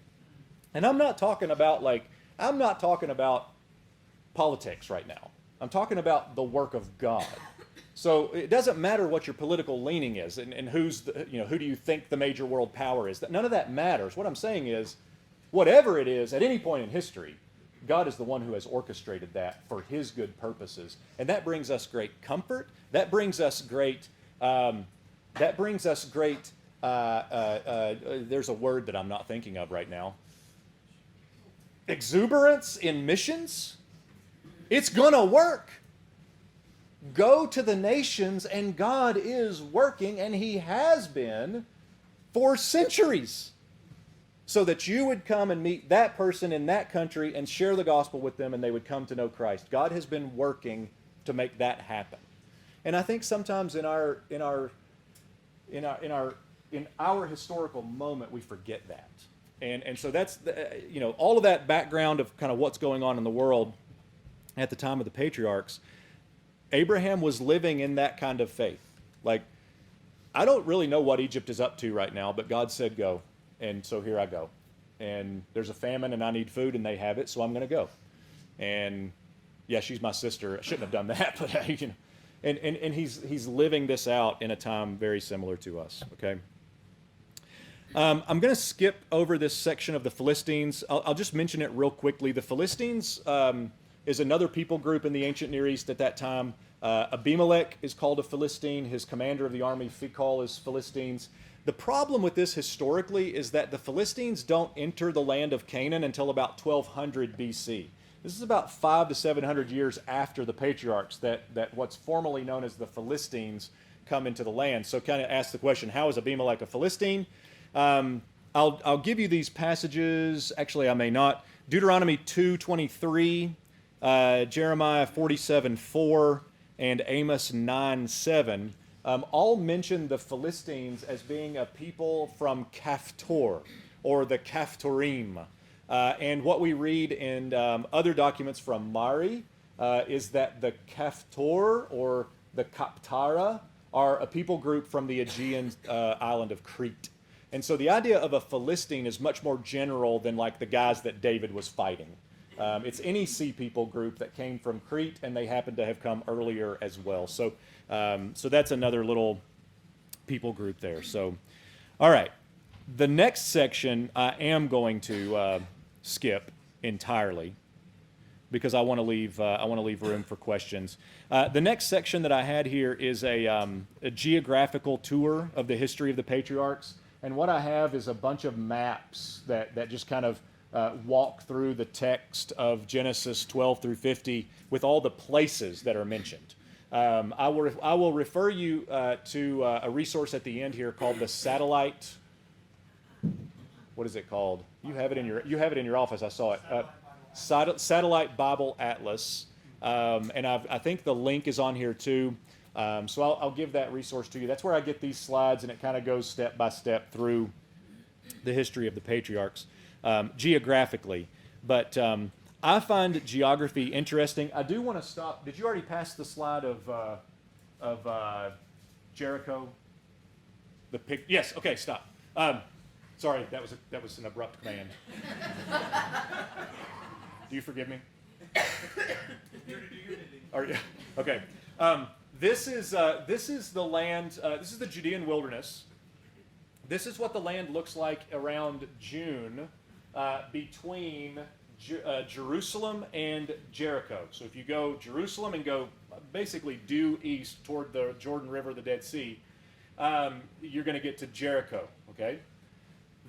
And I'm not talking about politics right now. I'm talking about the work of God. So it doesn't matter what your political leaning is and who do you think the major world power is. None of that matters. What I'm saying is, whatever it is at any point in history, God is the one who has orchestrated that for His good purposes. And that brings us great comfort. That brings us great, there's a word that I'm not thinking of right now. Exuberance in missions. It's gonna work. Go to the nations and God is working, and He has been for centuries, so that you would come and meet that person in that country and share the gospel with them and they would come to know Christ. God has been working to make that happen. And I think sometimes in our historical moment we forget that. And so that's all of that background of kind of what's going on in the world at the time of the patriarchs. Abraham was living in that kind of faith. Like, I don't really know what Egypt is up to right now, but God said go. And so here I go. And there's a famine and I need food and they have it, so I'm going to go. And yeah, she's my sister. I shouldn't have done that, but you know. And he's living this out in a time very similar to us, okay? I'm going to skip over this section of the Philistines. I'll just mention it real quickly. The Philistines is another people group in the ancient Near East at that time. Abimelech is called a Philistine. His commander of the army, Phicol, is Philistines. The problem with this historically is that the Philistines don't enter the land of Canaan until about 1200 BC. This is about 500 to 700 years after the patriarchs that what's formerly known as the Philistines come into the land. So kind of ask the question, how is Abimelech a Philistine? I'll give you these passages. Actually, I may not. Deuteronomy 2:23, Jeremiah 47:4, and Amos 9:7 all mention the Philistines as being a people from Caphtor, or the Caphtorim. And what we read in other documents from Mari is that the Caphtor, or the Kaptara, are a people group from the Aegean island of Crete. And so the idea of a Philistine is much more general than like the guys that David was fighting. It's any sea people group that came from Crete, and they happen to have come earlier as well. So, so that's another little people group there. So, all right. The next section I am going to skip entirely because I want to leave room for questions. The next section that I had here is a geographical tour of the history of the patriarchs. And what I have is a bunch of maps that just kind of walk through the text of Genesis 12 through 50 with all the places that are mentioned. I will refer you to a resource at the end here called the Satellite. What is it called? You have it in your office. I saw it. Satellite Bible Atlas, and I think the link is on here too. So I'll give that resource to you. That's where I get these slides, and it kind of goes step by step through the history of the patriarchs geographically. But I find geography interesting. I do want to stop. Did you already pass the slide of Jericho? Yes. Okay. Stop. Sorry, that was an abrupt command. Do you forgive me? Okay. This is the land. This is the Judean wilderness. This is what the land looks like around June between Jerusalem and Jericho. So if you go Jerusalem and go basically due east toward the Jordan River, the Dead Sea, you're going to get to Jericho. Okay.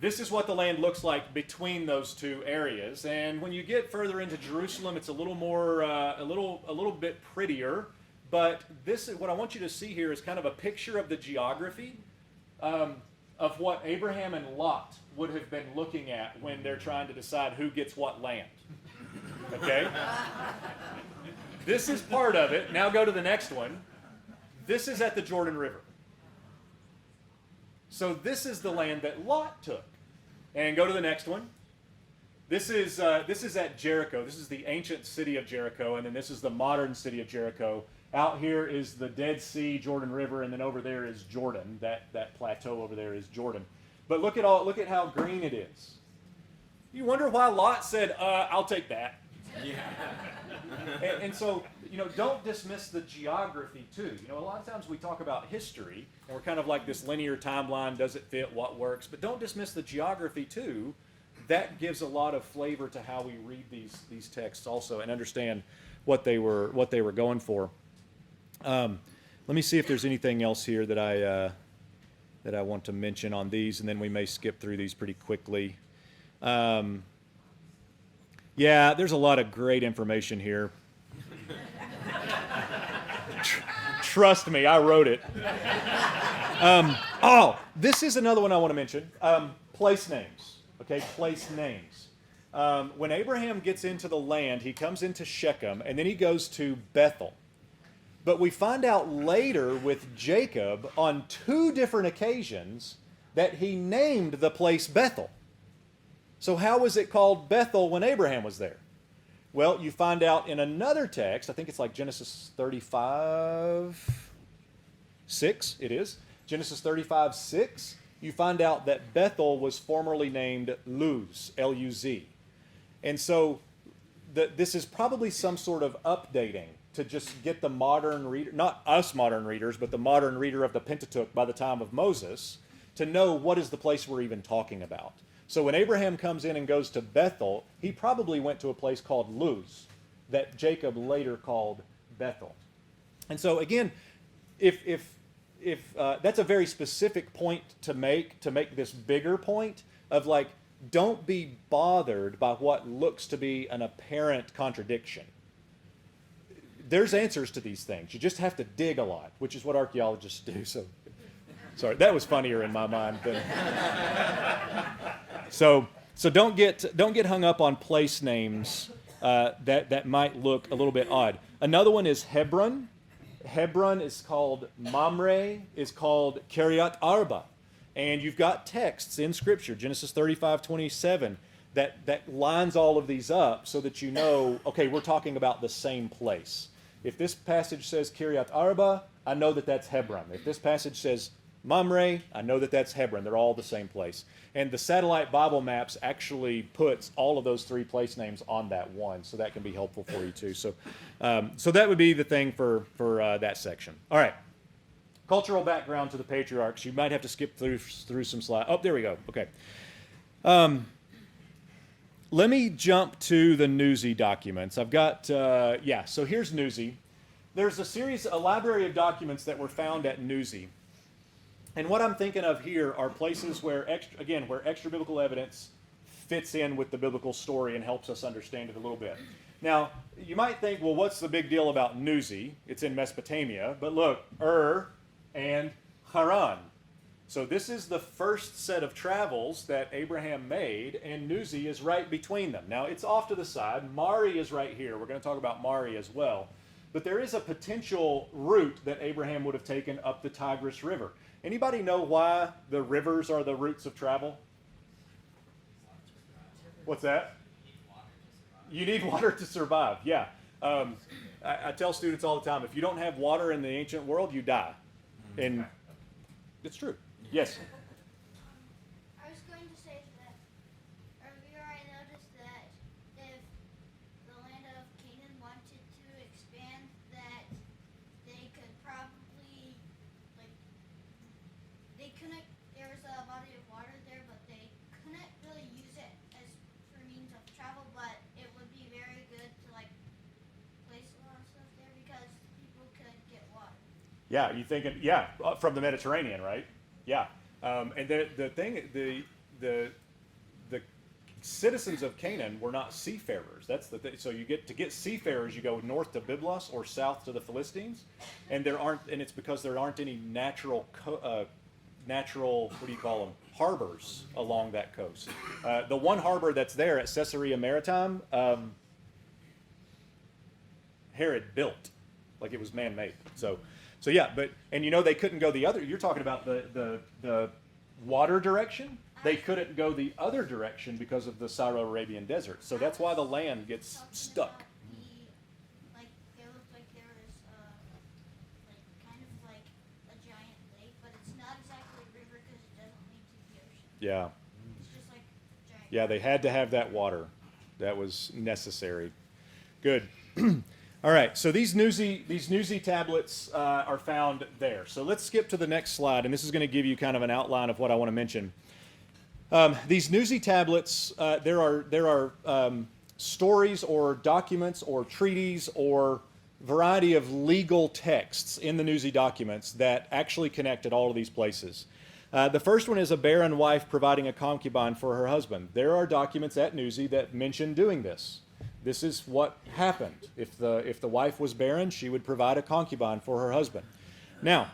This is what the land looks like between those two areas. And when you get further into Jerusalem, it's a little more, a little bit prettier. But this is what I want you to see here is kind of a picture of the geography of what Abraham and Lot would have been looking at when they're trying to decide who gets what land. Okay? This is part of it. Now go to the next one. This is at the Jordan River. So this is the land that Lot took. And go to the next one. This is at Jericho. This is the ancient city of Jericho, and then this is the modern city of Jericho. Out here is the Dead Sea, Jordan River, and then over there is Jordan. That plateau over there is Jordan. But look at how green it is. You wonder why Lot said, "I'll take that." Yeah. and so, don't dismiss the geography too. A lot of times we talk about history, and we're kind of like this linear timeline. Does it fit? What works? But don't dismiss the geography too. That gives a lot of flavor to how we read these texts also, and understand what they were going for. Let me see if there's anything else here that I want to mention on these, and then we may skip through these pretty quickly. Yeah, there's a lot of great information here. Trust me, I wrote it. This is another one I want to mention. Place names. Okay, place names. When Abraham gets into the land, he comes into Shechem, and then he goes to Bethel. But we find out later with Jacob on 2 different occasions that he named the place Bethel. So how was it called Bethel when Abraham was there? Well, you find out in another text, I think it's like Genesis 35:6, it is. Genesis 35:6, you find out that Bethel was formerly named Luz, L-U-Z. And so this is probably some sort of updating to just get the modern reader, not us modern readers, but the modern reader of the Pentateuch by the time of Moses, to know what is the place we're even talking about. So when Abraham comes in and goes to Bethel, he probably went to a place called Luz, that Jacob later called Bethel. And so again, if that's a very specific point to make this bigger point of like, don't be bothered by what looks to be an apparent contradiction. There's answers to these things. You just have to dig a lot, which is what archaeologists do. So, sorry, that was funnier in my mind than. So don't get hung up on place names that might look a little bit odd. Another one is Hebron. Hebron is called Mamre, is called Kiryat Arba. And you've got texts in Scripture, Genesis 35:27, that lines all of these up so that you know, okay, we're talking about the same place. If this passage says Kiryat Arba, I know that that's Hebron. If this passage says Mamre, I know that that's Hebron. They're all the same place. And the satellite Bible maps actually puts all of those three place names on that one, so that can be helpful for you too. So that would be the thing for that section. All right. Cultural background to the patriarchs. You might have to skip through some slides. Oh, there we go. Okay. Let me jump to the Newsy documents. I've got, so here's Newsy. There's a library of documents that were found at Newsy. And what I'm thinking of here are places where extra biblical evidence fits in with the biblical story and helps us understand it a little bit. Now, you might think, well, what's the big deal about Newsy? It's in Mesopotamia. But look, and Haran. So this is the first set of travels that Abraham made, and Newsy is right between them. Now, it's off to the side. Mari is right here. We're going to talk about Mari as well. But there is a potential route that Abraham would have taken up the Tigris River. Anybody know why the rivers are the routes of travel? What's that? You need water to survive, yeah. I tell students all the time, if you don't have water in the ancient world, you die. And it's true. Yes? I was going to say that earlier I noticed that if the land of Canaan wanted to expand, that they could probably, there was a body of water there, but they couldn't really use it as for means of travel, but it would be very good to place a lot of stuff there because people could get water. Yeah, you thinking? From the Mediterranean, right? Yeah, and the citizens of Canaan were not seafarers. That's the thing. So to get seafarers, you go north to Byblos or south to the Philistines, and it's because there aren't any natural harbors along that coast. The one harbor that's there at Caesarea Maritime, Herod built, like it was man-made. So yeah, they couldn't go the other. You're talking about the water direction. They couldn't go the other direction because of the Syro-Arabian desert. So that's why the land gets stuck. It looked like there was kind of like a giant lake, but it's not exactly a river because it doesn't lead to the ocean. Yeah. It's just like giant. Yeah, they had to have that water. That was necessary. Good. All right, so these Newsy tablets are found there. So let's skip to the next slide, and this is going to give you kind of an outline of what I want to mention. These Newsy tablets, there are stories or documents or treaties or variety of legal texts in the Newsy documents that actually connected all of these places. The first one is a barren wife providing a concubine for her husband. There are documents at Newsy that mention doing this. This is what happened. If the wife was barren, she would provide a concubine for her husband. Now,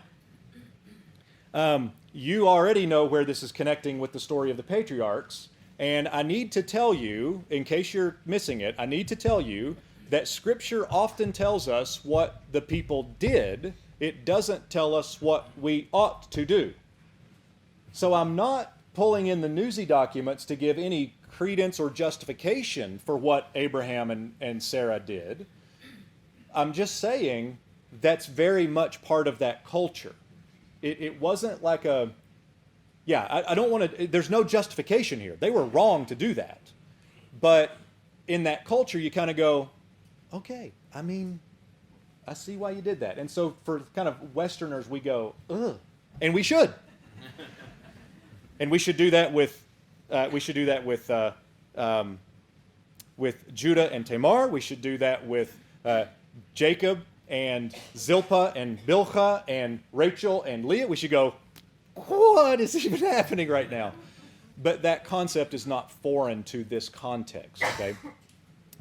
you already know where this is connecting with the story of the patriarchs, and I need to tell you, in case you're missing it, I need to tell you that Scripture often tells us what the people did. It doesn't tell us what we ought to do. So I'm not pulling in the Newsy documents to give any credence or justification for what Abraham and Sarah did. I'm just saying that's very much part of that culture. It wasn't like a, I don't want to, there's no justification here. They were wrong to do that. But in that culture, you kind of go, okay, I mean, I see why you did that. And so for kind of Westerners, we go, ugh. And we should. And we should do that with Judah and Tamar. We should do that with Jacob and Zilpah and Bilhah and Rachel and Leah. We should go, what is even happening right now? But that concept is not foreign to this context, okay?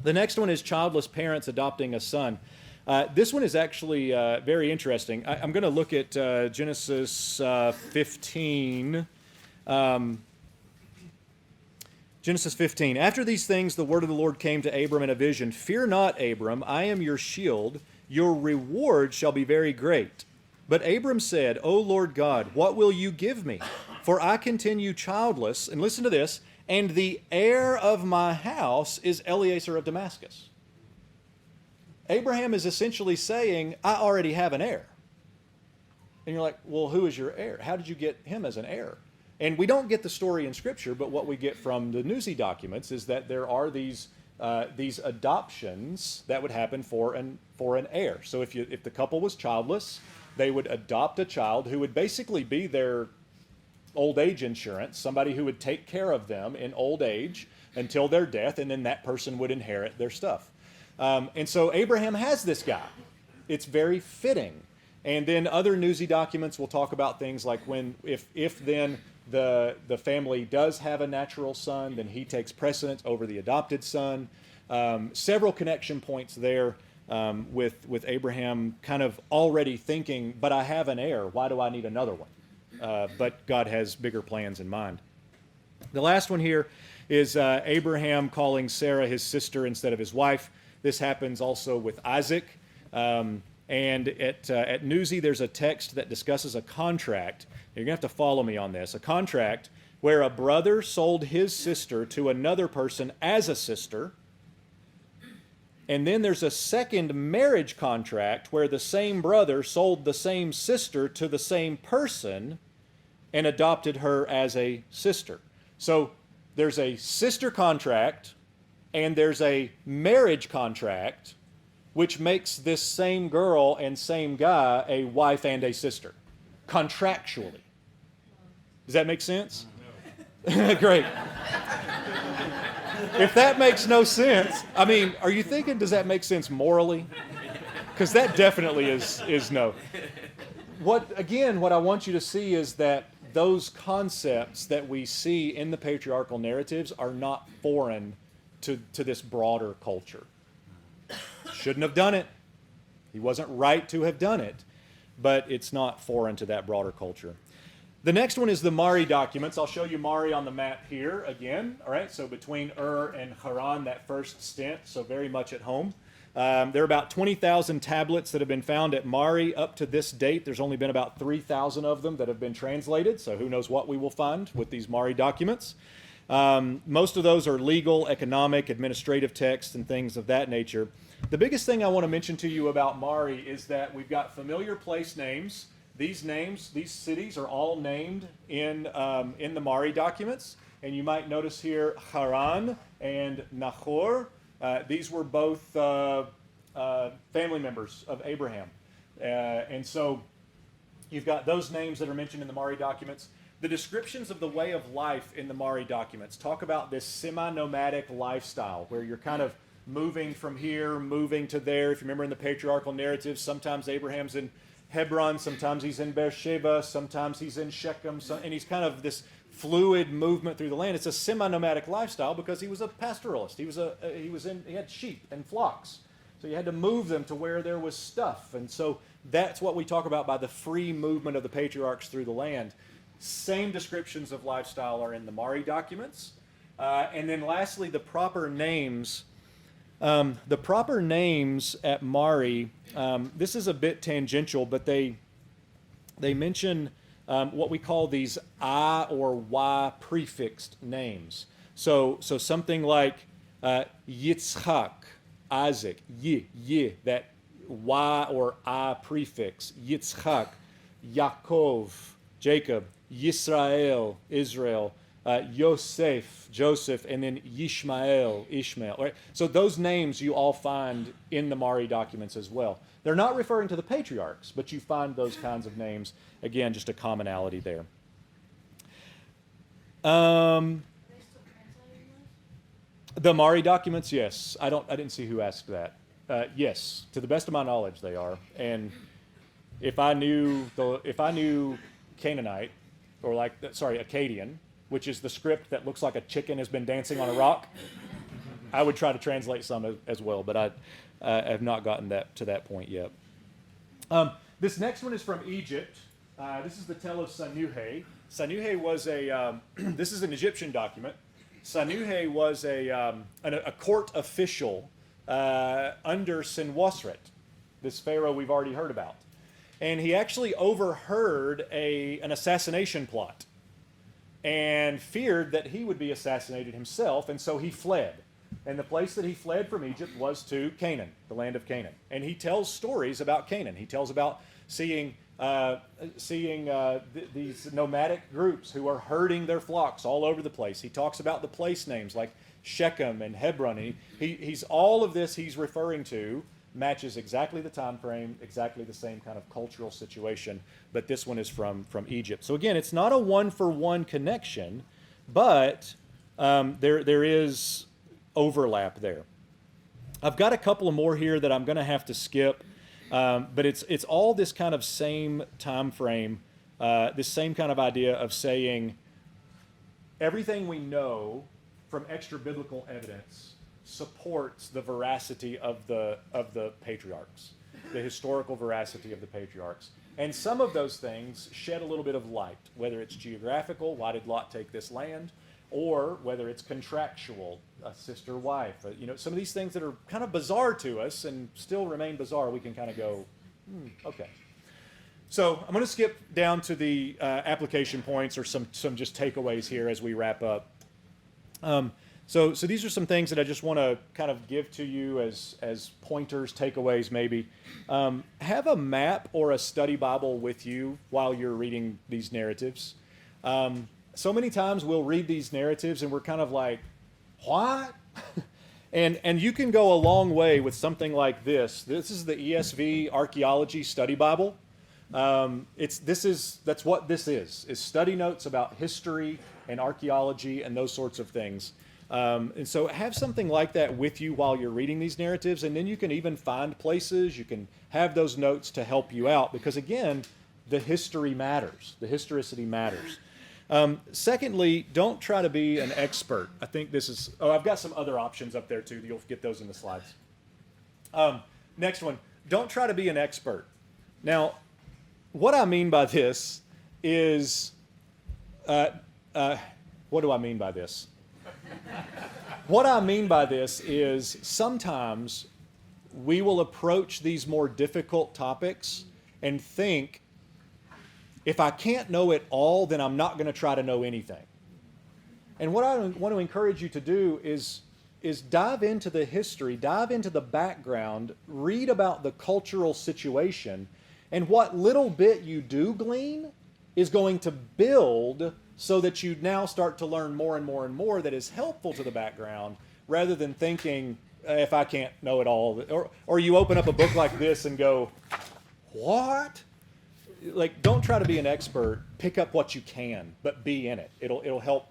The next one is childless parents adopting a son. This one is actually very interesting. I'm going to look at Genesis 15. Genesis 15. After these things, the word of the Lord came to Abram in a vision. Fear not, Abram, I am your shield. Your reward shall be very great. But Abram said, O Lord God, what will you give me? For I continue childless, and listen to this, and the heir of my house is Eliezer of Damascus. Abraham is essentially saying, I already have an heir. And you're like, well, who is your heir? How did you get him as an heir? And we don't get the story in Scripture, but what we get from the Newsy documents is that there are these adoptions that would happen for an heir. So if the couple was childless, they would adopt a child who would basically be their old age insurance, somebody who would take care of them in old age until their death, and then that person would inherit their stuff. And so Abraham has this guy. It's very fitting. And then other Newsy documents will talk about things like if then the family does have a natural son, then he takes precedence over the adopted son. Several connection points there with Abraham kind of already thinking, but I have an heir, why do I need another one? But God has bigger plans in mind. The last one here is Abraham calling Sarah his sister instead of his wife. This happens also with Isaac. And at Newsy, there's a text that discusses a contract. You're going to have to follow me on this. A contract where a brother sold his sister to another person as a sister. And then there's a second marriage contract where the same brother sold the same sister to the same person and adopted her as a sister. So there's a sister contract and there's a marriage contract, which makes this same girl and same guy a wife and a sister, contractually. Does that make sense? No. Great. If that makes no sense, I mean, are you thinking, does that make sense morally? Because that definitely is no. What I want you to see is that those concepts that we see in the patriarchal narratives are not foreign to this broader culture. Shouldn't have done it. He wasn't right to have done it, but it's not foreign to that broader culture. The next one is the Mari documents. I'll show you Mari on the map here again. All right, so between Ur and Haran, that first stint, so very much at home. There are about 20,000 tablets that have been found at Mari up to this date. There's only been about 3,000 of them that have been translated, so who knows what we will find with these Mari documents. Most of those are legal, economic, administrative texts and things of that nature. The biggest thing I want to mention to you about Mari is that we've got familiar place names. These names, these cities are all named in the Mari documents. And you might notice here Haran and Nahor. These were both family members of Abraham. And so you've got those names that are mentioned in the Mari documents. The descriptions of the way of life in the Mari documents talk about this semi-nomadic lifestyle where you're kind of moving from here, moving to there. If you remember in the patriarchal narratives, sometimes Abraham's in Hebron, sometimes he's in Beersheba, sometimes he's in Shechem, and he's kind of this fluid movement through the land. It's a semi-nomadic lifestyle because he was a pastoralist. He had sheep and flocks. So you had to move them to where there was stuff. And so that's what we talk about by the free movement of the patriarchs through the land. Same descriptions of lifestyle are in the Mari documents. And then lastly, the proper names. The proper names at Mari, this is a bit tangential, but they mention what we call these I or Y prefixed names. So something like Yitzchak, Isaac, that Y or I prefix, Yitzchak, Yaakov, Jacob, Yisrael, Israel, Yosef, Joseph, and then Yishmael, Ishmael. Right? So those names you all find in the Mari documents as well. They're not referring to the patriarchs, but you find those kinds of names. Again, just a commonality there. The Mari documents, yes. I didn't see who asked that. Yes, to the best of my knowledge, they are. And if I knew Canaanite, or Akkadian, which is the script that looks like a chicken has been dancing on a rock, I would try to translate some as well. But I have not gotten to that point yet. This next one is from Egypt. This is the Tell of Sanuhe. Sanuhe was this is an Egyptian document. Sanuhe was a court official under Senwosret, this pharaoh we've already heard about. And he actually overheard an assassination plot and feared that he would be assassinated himself, and so he fled. And the place that he fled from Egypt was to Canaan, the land of Canaan. And he tells stories about Canaan. He tells about seeing these nomadic groups who are herding their flocks all over the place. He talks about the place names like Shechem and Hebron. And he's all of this he's referring to matches exactly the time frame, exactly the same kind of cultural situation, but this one is from Egypt. So again, it's not a one-for-one connection, but there is overlap there. I've got a couple of more here that I'm going to have to skip, but it's all this kind of same time frame, this same kind of idea of saying everything we know from extra-biblical evidence supports the veracity of the patriarchs, the historical veracity of the patriarchs. And some of those things shed a little bit of light, whether it's geographical, why did Lot take this land, or whether it's contractual, a sister-wife. Some of these things that are kind of bizarre to us and still remain bizarre, we can kind of go, okay. So I'm going to skip down to the application points or some just takeaways here as we wrap up. So these are some things that I just want to kind of give to you as pointers, takeaways maybe. Have a map or a study Bible with you while you're reading these narratives. So many times we'll read these narratives and we're kind of like, what? and you can go a long way with something like this. This is the ESV Archaeology Study Bible. That's what this is study notes about history and archaeology and those sorts of things. And so have something like that with you while you're reading these narratives, and then you can even find places, you can have those notes to help you out, because again, the history matters, the historicity matters. Secondly, don't try to be an expert. I think this is, I've got some other options up there too, you'll get those in the slides. Next one, don't try to be an expert. Now, what I mean by this is, what do I mean by this? What I mean by this is sometimes we will approach these more difficult topics and think, if I can't know it all, then I'm not going to try to know anything. And what I want to encourage you to do is dive into the history, dive into the background, read about the cultural situation, and what little bit you do glean is going to build so that you now start to learn more and more and more that is helpful to the background, rather than thinking, if I can't know it all, or you open up a book like this and go, what? Like, don't try to be an expert. Pick up what you can, but be in it. It'll help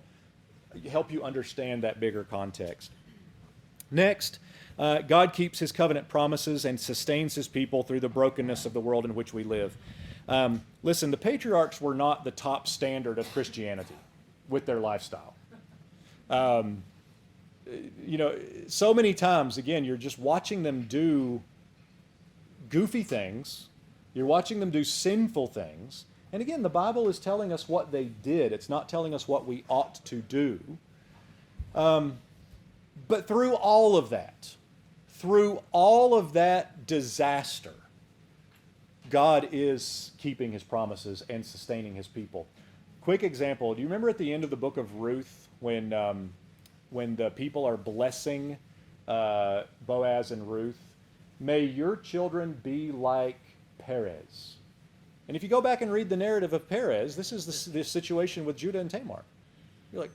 you understand that bigger context. Next, God keeps his covenant promises and sustains his people through the brokenness of the world in which we live. Listen, the patriarchs were not the top standard of Christianity with their lifestyle. So many times, again, you're just watching them do goofy things. You're watching them do sinful things. And again, the Bible is telling us what they did. It's not telling us what we ought to do. But through all of that disaster, God is keeping his promises and sustaining his people. Quick example, do you remember at the end of the book of Ruth when the people are blessing Boaz and Ruth? May your children be like Perez. And if you go back and read the narrative of Perez, this is the situation with Judah and Tamar. You're like,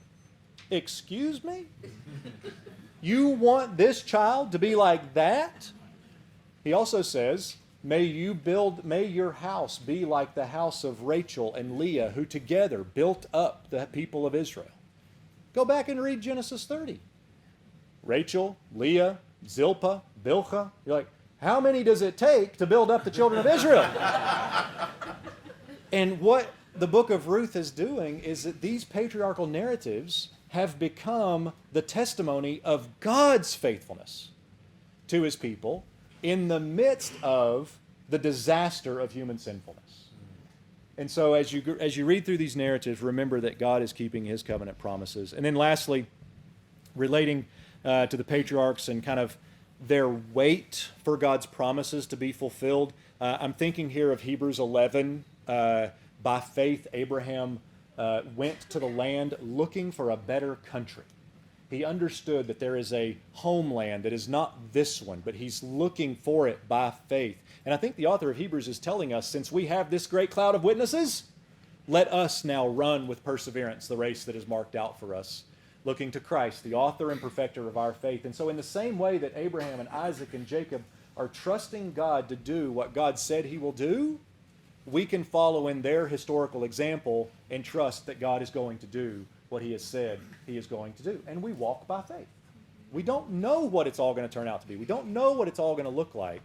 excuse me? You want this child to be like that? He also says, may your house be like the house of Rachel and Leah, who together built up the people of Israel. Go back and read Genesis 30. Rachel, Leah, Zilpah, Bilhah. You're like, how many does it take to build up the children of Israel? And what the book of Ruth is doing is that these patriarchal narratives have become the testimony of God's faithfulness to his people in the midst of the disaster of human sinfulness. And so as you read through these narratives, remember that God is keeping his covenant promises. And then lastly, relating to the patriarchs and kind of their wait for God's promises to be fulfilled, I'm thinking here of Hebrews 11. By faith, Abraham went to the land looking for a better country. He understood that there is a homeland that is not this one, but he's looking for it by faith. And I think the author of Hebrews is telling us, since we have this great cloud of witnesses, let us now run with perseverance the race that is marked out for us, looking to Christ, the author and perfecter of our faith. And so in the same way that Abraham and Isaac and Jacob are trusting God to do what God said he will do, we can follow in their historical example and trust that God is going to do what he has said he is going to do. And we walk by faith. We don't know what it's all going to turn out to be. We don't know what it's all going to look like.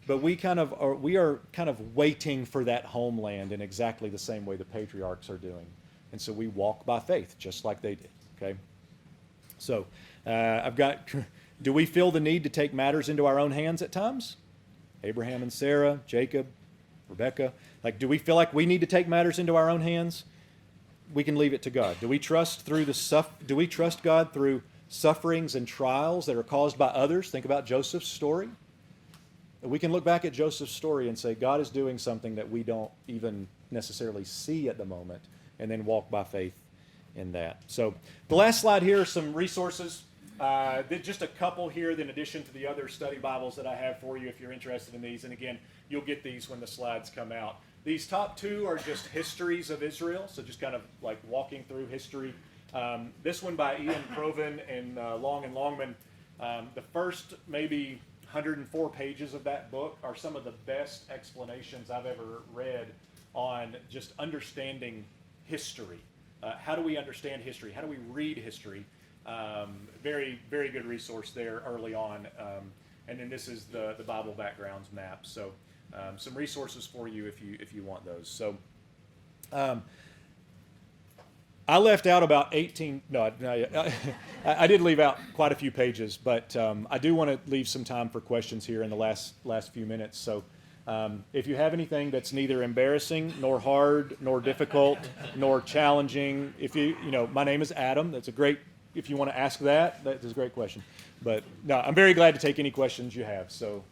But we are kind of waiting for that homeland in exactly the same way the patriarchs are doing. And so we walk by faith just like they did. Okay? So do we feel the need to take matters into our own hands at times? Abraham and Sarah, Jacob, Rebecca. Like, do we feel like we need to take matters into our own hands? We can leave it to God. Do we trust God through sufferings and trials that are caused by others? Think about Joseph's story. We can look back at Joseph's story and say, God is doing something that we don't even necessarily see at the moment, and then walk by faith in that. So the last slide here are some resources. Just a couple here in addition to the other study Bibles that I have for you if you're interested in these. And again, you'll get these when the slides come out. These top two are just histories of Israel, so just kind of like walking through history. This one by Ian Proven and Long and Longman. The first maybe 104 pages of that book are some of the best explanations I've ever read on just understanding history. How do we understand history? How do we read history? Very, very good resource there early on. And then this is the Bible Backgrounds map. So some resources for you if you want those. So I left out about 18. No, I did leave out quite a few pages, but I do want to leave some time for questions here in the last few minutes. So if you have anything that's neither embarrassing nor hard nor difficult nor challenging, my name is Adam. That's a great. If you want to ask that is a great question. But no, I'm very glad to take any questions you have. So